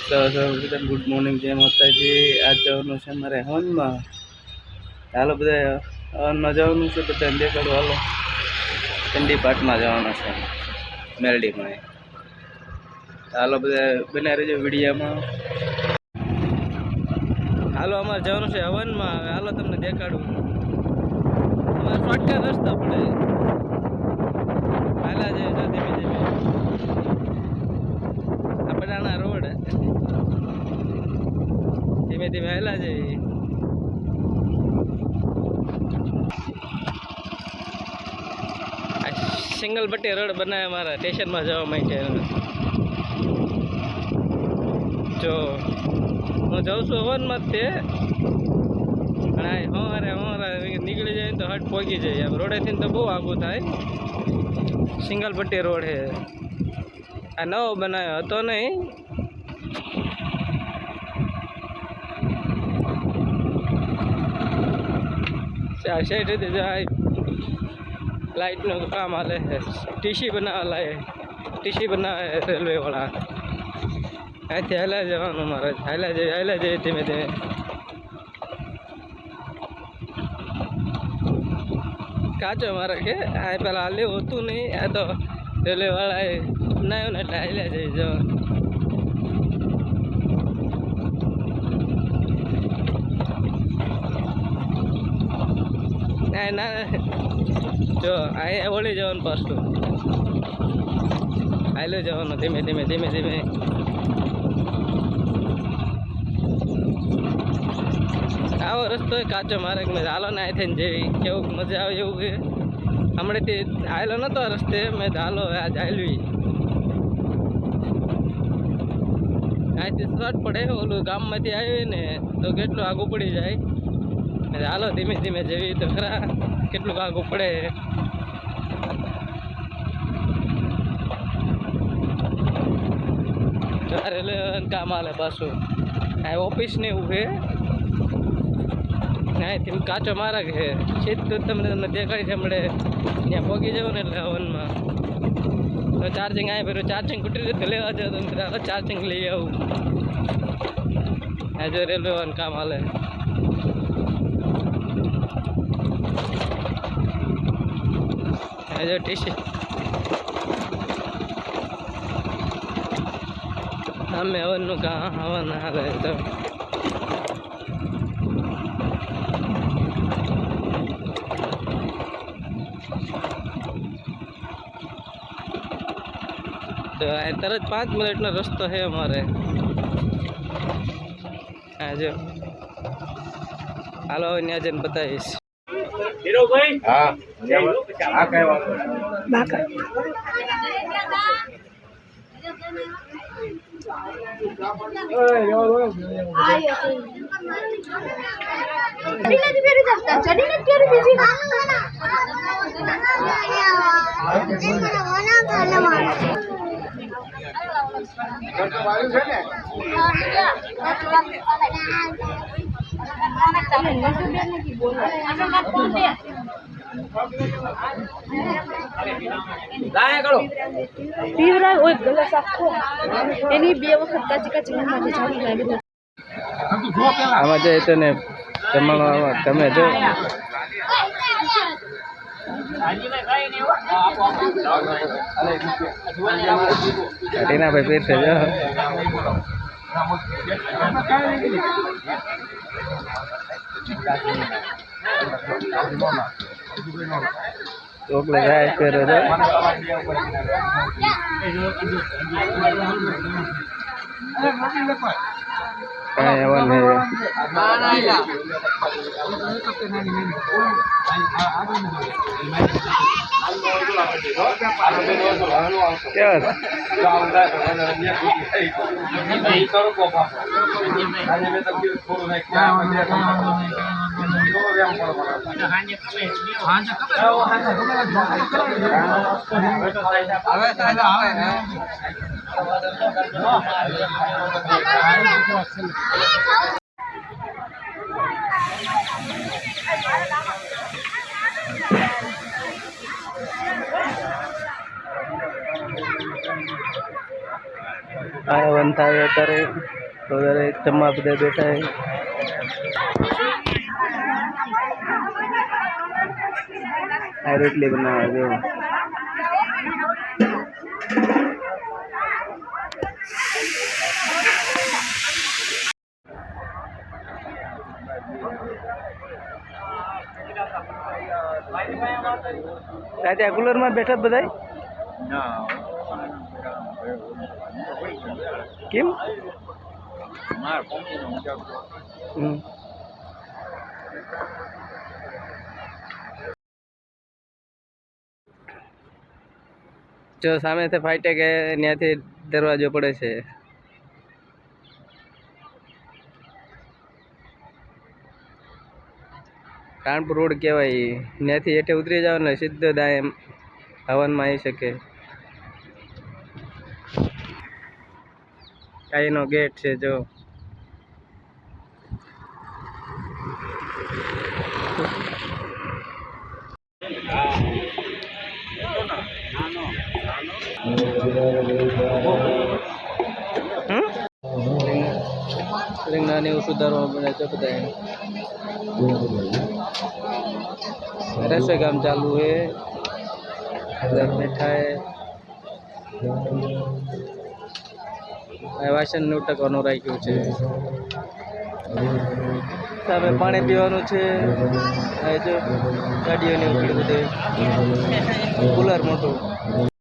બધા good morning, જય માતાજી. આજ જવાનું છે મારે હવનમાં. હાલો બધા હવનમાં જવાનું છે, બધા દેખાડો. હાલો ઠંડી પાટમાં જવાનું છે, મેલડીમાં. હાલો બધા બના રહેજો વિડીયામાં. હાલો અમારે જવાનું છે હવનમાં. હવે હાલો તમને દેખાડું. અમારે શોર્ટકટ રસ્તા પડે. હાલા જાય જો ધીમે ધીમે. આ બધાના રોડ ધીમે ધીમે હાલા જાય. સિંગલ પટ્ટી રોડ બનાવે મારા સ્ટેશનમાં જવા માટે. જો હું જાઉં છું હવનમાં જ તે, પણ હવારે નીકળી જાય તો હટ પહોંચી જાય. રોડેથી તો બહુ આગું થાય. સિંગલ પટ્ટી રોડ છે. આ નવો બનાવ્યો હતો નહીં. સાઈડ જાય લાઇટનું કામ હાલે છે. ટીસી બનાવે રેલવે વાળા. અહીંથી હાલ્યા જવાનું મારે. હાલ્યા જઈએ ધીમે ધીમે. કાચો મારે કે આ પેલા હાલ્યું હતું નહીં. આ તો રેલવે વાળાએ બનાવ્યું ને એટલે હાલ્યા જઈએ જવાનું. ના જો અહીંયા વળી જવાનું પાછું. હાલ્યો જવાનું ધીમે ધીમે. આવો રસ્તો કાચો મારે મેં હાલો ને આ થઈને જેવી કેવું મજા આવે એવું કે હમણાંથી હાલો નતો આ રસ્તે. મેં હાલો આજ હાલવી. અહીંથી શોર્ટ પડે. ઓલું ગામમાંથી આવી ને તો કેટલું આગું પડી જાય. હાલો ધીમે ધીમે જેવી તો ખરા કેટલું આગું પડે. રેલવે કામ હાલે પાછું. આ ઓફિસ ને એવું છે. અહીંથી કાચો માર્ગ છે. સીધું તમને દેખાડી છે હમણે. ત્યાં પહોંચી જવું ને એટલે હવનમાં તો ચાર્જિંગ આવી ફેર ચાર્જિંગ ખૂટી રીતે લેવા જાવ તો ચાર્જિંગ લઈ આવું. આ જો રેલવે કામ હાલે. જો ટીસી અમે હવનનું કામ હવન હાલે તો તરત 5 મિનિટનો રસ્તો છે અમારે. હા જો હાલો ત્યાં જઈને બતાવીશ. હીરોભાઈ હા આ કઈ વાત બાકા આમાં જાય તો ને જમવાનું તમે જો ટીનાભાઈ પીરસે જો ચોકલે જાય ફેરો જો કઈ એવા નહીં. આ હવન થાય અત્યારે તો અત્યારે જમવા બધા બેઠા છે. આ રોટલી બનાવે જો. રાતે કુલર માં બેઠા બધા કેમ? હમ. જો સામેથી ફાટે કે ત્યાંથી દરવાજો પડે છે. કાનપુર રોડ કહેવાય. ત્યાંથી હેઠે ઉતરી જાવ ને સીધો દાય એમ હવનમાં આવી શકે. કાઈનો ગેટ છે જો. રીંગણાને એવું સુધારવા પડે છે બધા. રસોઈ કામ ચાલુ है. બેઠા હે. વાસણ નું ટકવાનું રાખ્યું છે. સામે પાણી પીવાનું છે. આ જો ગાડીઓને એવું બધે કુલર મોટું.